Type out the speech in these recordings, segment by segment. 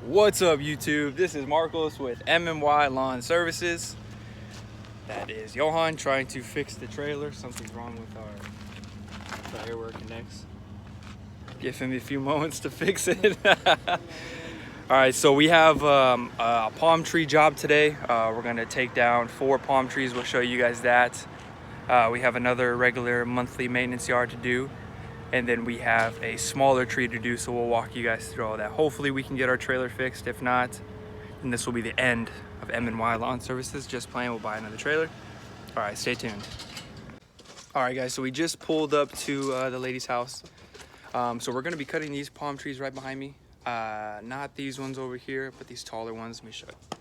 What's up, YouTube? This is Marcos with MMY Lawn Services. That is Johan trying to fix the trailer. Something's wrong with the airwear connects. Give him a few moments to fix it. All right, so we have a palm tree job today. We're gonna take down 4 palm trees. We'll show you guys that. We have another regular monthly maintenance yard to do. And then we have a smaller tree to do, so we'll walk you guys through all that. Hopefully we can get our trailer fixed. If not, then this will be the end of M&Y Lawn Services. Just playing, we'll buy another trailer. All right, stay tuned. All right, guys, so we just pulled up to the lady's house. So we're gonna be cutting these palm trees right behind me. Not these ones over here, but these taller ones. Let me show you.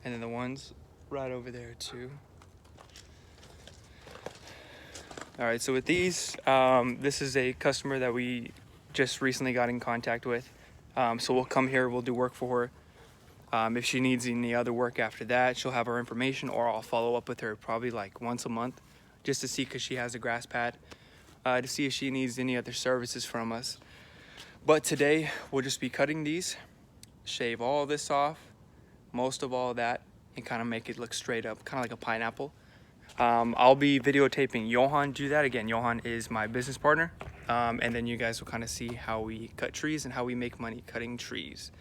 And then the ones right over there too. All right, so with these, this is a customer that we just recently got in contact with. So we'll come here, we'll do work for her. If she needs any other work after that, she'll have our information, or I'll follow up with her probably like once a month just to see, because she has a grass pad, to see if she needs any other services from us. But today we'll just be cutting these, shave all this off, most of all of that, and kind of make it look straight up, kind of like a pineapple. I'll be videotaping Johan do that. Again, Johan is my business partner. And then you guys will kind of see how we cut trees and how we make money cutting trees.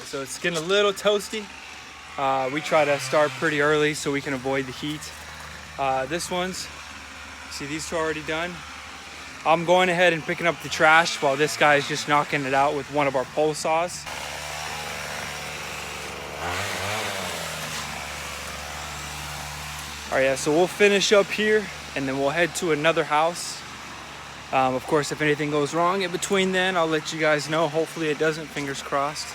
So it's getting a little toasty. We try to start pretty early so we can avoid the heat. This one's, see, these two are already done. I'm going ahead and picking up the trash while this guy is just knocking it out with one of our pole saws. All right, yeah, so we'll finish up here and then we'll head to another house. Of course, if anything goes wrong in between then, I'll let you guys know. Hopefully it doesn't, fingers crossed.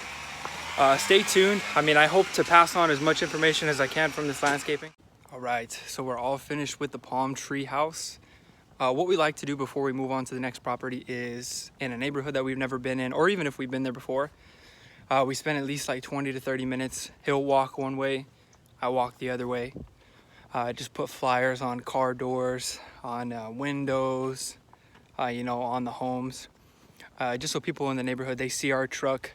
Stay tuned. I hope to pass on as much information as I can from this landscaping. All right, so we're all finished with the palm tree house. What we like to do before we move on to the next property is, in a neighborhood that we've never been in, or even if we've been there before, we spend at least like 20 to 30 minutes. He'll walk one way, I walk the other way. Just put flyers on car doors, on windows, on the homes. Just so people in the neighborhood, they see our truck.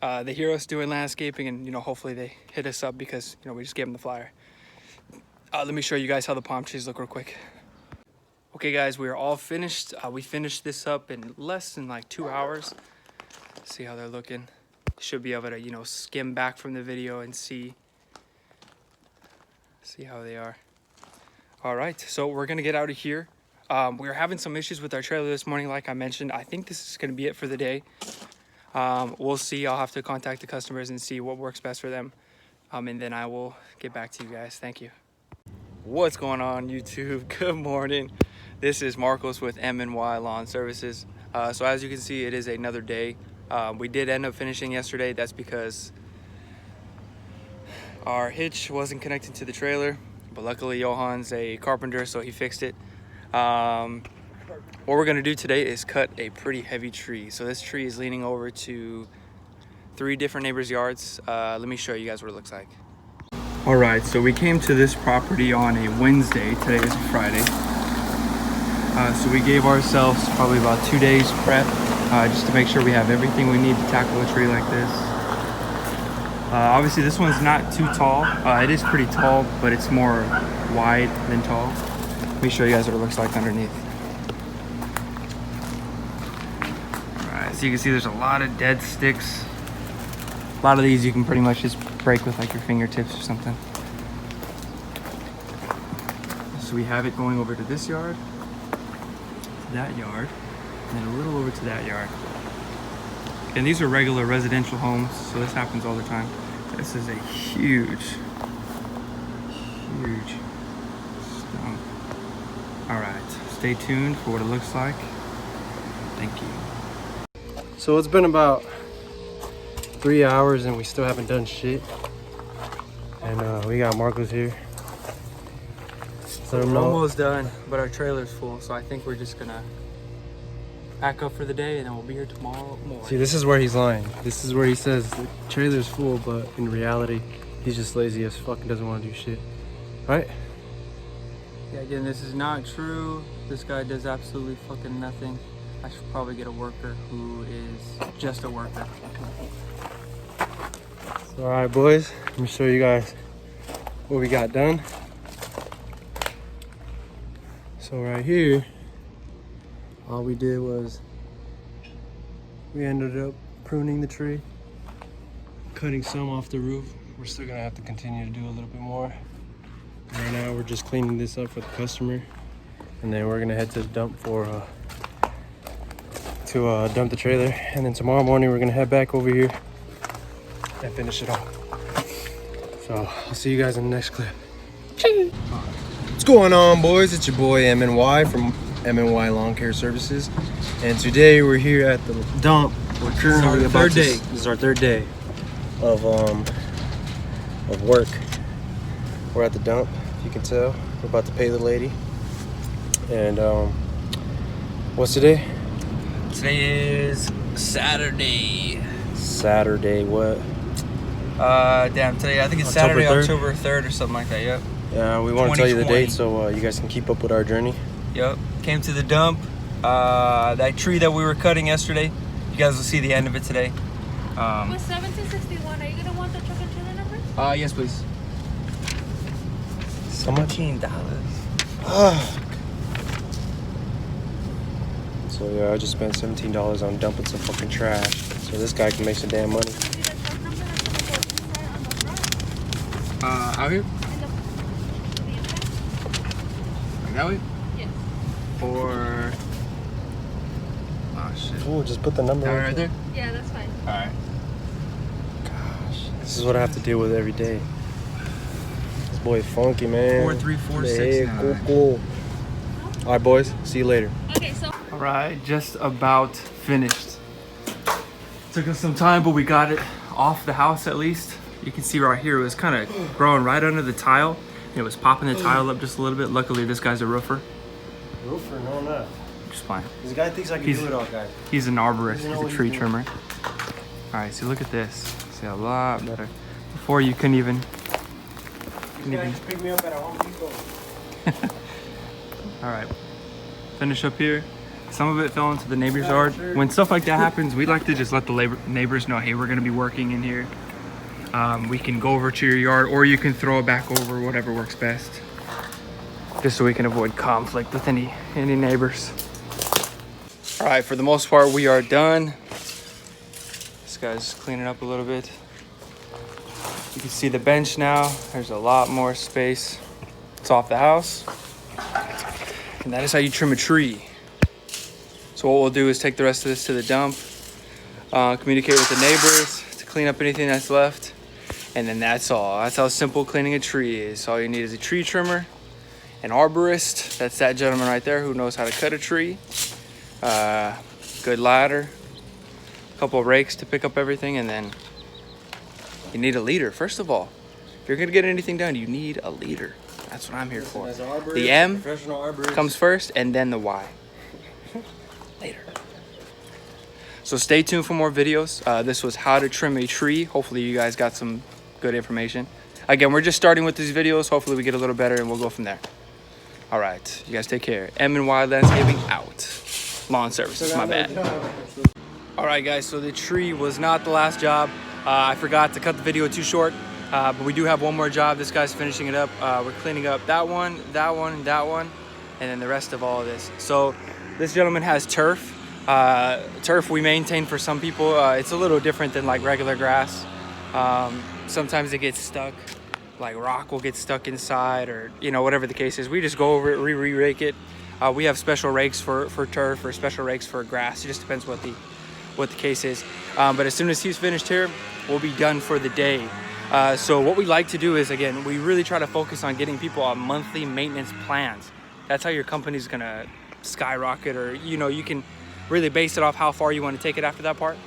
They hear us doing landscaping, and hopefully they hit us up because we just gave them the flyer. Let me show you guys how the palm trees look real quick. Okay guys, we are all finished. We finished this up in less than like 2 hours. See how they're looking. Should be able to skim back from the video and see how they are. All right, so we're gonna get out of here. We were having some issues with our trailer this morning, like I mentioned. I think this is gonna be it for the day. We'll see. I'll have to contact the customers and see what works best for them. And then I will get back to you guys. Thank you. What's going on, YouTube? Good morning. This is Marcos with M&Y Lawn Services. So as you can see, it is another day. We did end up finishing yesterday. That's because our hitch wasn't connected to the trailer, but luckily Johan's a carpenter, so he fixed it. What we're gonna do today is cut a pretty heavy tree. So this tree is leaning over to 3 different neighbors' yards. Let me show you guys what it looks like. All right, so we came to this property on a Wednesday. Today is a Friday. So we gave ourselves probably about 2 days prep, just to make sure we have everything we need to tackle a tree like this. Obviously this one's not too tall. It is pretty tall, but it's more wide than tall. Let me show you guys what it looks like underneath. So you can see there's a lot of dead sticks. A lot of these you can pretty much just break with like your fingertips or something. So we have it going over to this yard, to that yard, and then a little over to that yard. And these are regular residential homes, so this happens all the time. This is a huge stump. All right, stay tuned for what it looks like. Thank you. So it's been about 3 hours and we still haven't done shit. And we got Marcos here. So we're almost done, but our trailer's full, so I think we're just gonna pack up for the day and then we'll be here tomorrow morning. See, this is where he's lying. This is where he says the trailer's full, but in reality, he's just lazy as fuck and doesn't want to do shit. Right? Yeah, again, this is not true. This guy does absolutely fucking nothing. I should probably get a worker who is just a worker. So, all right, boys, let me show you guys what we got done. So right here, all we did was we ended up pruning the tree, cutting some off the roof. We're still gonna have to continue to do a little bit more. Right now we're just cleaning this up for the customer, and then we're gonna head to the dump for dump the trailer, and then tomorrow morning we're gonna head back over here and finish it off. So I'll see you guys in the next clip. What's going on, boys? It's your boy MNY from MNY Lawn Care Services, and today we're here at the dump. We're currently this is our third day of work. We're at the dump, if you can tell. We're about to pay the lady. And what's today? Today is Saturday. Saturday what? Damn, today I think it's October Saturday, 3rd? October 3rd or something like that, yep. Yeah, we want to tell you the 2020. date so you guys can keep up with our journey. Yep, came to the dump. That tree that we were cutting yesterday, you guys will see the end of it today. With 1761, are you gonna want the truck and trailer number? Yes, please. So much. $17. So yeah, I just spent $17 on dumping some fucking trash. So this guy can make some damn money. See the truck number that's gonna go inside on the front? Out here? In the inside? Like that way? Yes. Or... Oh, shit. Oh, just put the number That one right there? Yeah, that's fine. Alright. Gosh, this is what I have to deal with every day. This boy funky, man. 43469. Cool. All right, boys. See you later. Okay, so All right, just about finished. Took us some time, but we got it off the house at least. You can see right here, it was kind of growing right under the tile. It was popping the tile up just a little bit. Luckily, this guy's a roofer. Roofer, no, not. Just fine. This guy thinks I can He's- do it all, guys. He's an arborist. Doesn't know He's a what tree he's trimmer. doing. All right, so look at this. See, a lot better. Before you couldn't even. Pick me up at a Home Depot. All right, finish up here. Some of it fell into the neighbor's yard. When stuff like that happens, we like to just let the neighbors know, hey, we're gonna be working in here. We can go over to your yard, or you can throw it back over, whatever works best. Just so we can avoid conflict with any neighbors. All right, for the most part, we are done. This guy's cleaning up a little bit. You can see the bench now. There's a lot more space. It's off the house. And that is how you trim a tree. So what we'll do is take the rest of this to the dump, communicate with the neighbors to clean up anything that's left, and then that's all. That's how simple cleaning a tree is. All you need is a tree trimmer, an arborist, that's that gentleman right there who knows how to cut a tree, good ladder, a couple of rakes to pick up everything, and then you need a leader. First of all, if you're gonna get anything done, you need a leader. That's what I'm here for. As an arborist, The M professional arborist. comes first, and then the Y. Later. So stay tuned for more videos. This was how to trim a tree. Hopefully you guys got some good information. Again, we're just starting with these videos. Hopefully we get a little better and we'll go from there. All right, you guys take care. M&Y Landscaping out. Lawn services, my bad. All right, guys, so the tree was not the last job. I forgot to cut the video too short, but we do have one more job. This guy's finishing it up. We're cleaning up that one, and that one, and then the rest of all of this. So this gentleman has turf. Turf we maintain for some people. It's a little different than like regular grass. Sometimes it gets stuck, like rock will get stuck inside, or you know, whatever the case is. We just go over it, re-rake it. We have special rakes for turf or special rakes for grass. It just depends what the what the case is. But as soon as he's finished here, we'll be done for the day. So what we like to do is, again, we really try to focus on getting people on monthly maintenance plans. That's how your company's gonna skyrocket, or you can really base it off how far you want to take it after that part.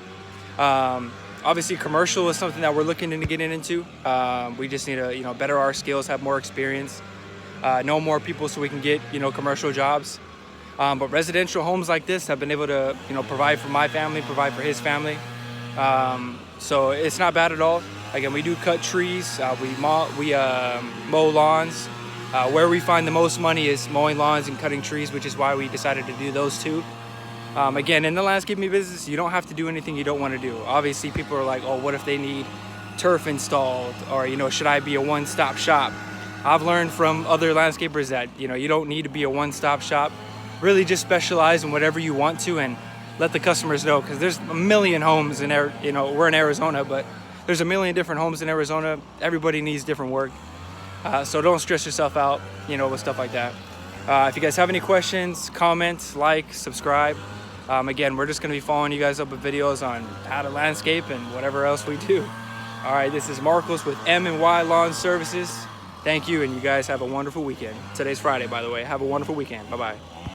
Obviously commercial is something that we're looking into getting into. We just need to better our skills, have more experience, know more people so we can get commercial jobs. But residential homes like this have been able to provide for my family, provide for his family. So it's not bad at all. Again, we do cut trees, we mow lawns. Where we find the most money is mowing lawns and cutting trees, which is why we decided to do those two. Again, in the landscaping business, you don't have to do anything you don't want to do. Obviously, people are like, oh, what if they need turf installed? Or, should I be a one-stop shop? I've learned from other landscapers that, you don't need to be a one-stop shop. Really just specialize in whatever you want to and let the customers know, because there's a million homes in we're in Arizona, but there's a million different homes in Arizona. Everybody needs different work. So don't stress yourself out, with stuff like that. If you guys have any questions, comment, like, subscribe. Again, we're just going to be following you guys up with videos on how to landscape and whatever else we do. All right, this is Marcos with M&Y Lawn Services. Thank you, and you guys have a wonderful weekend. Today's Friday, by the way. Have a wonderful weekend. Bye-bye.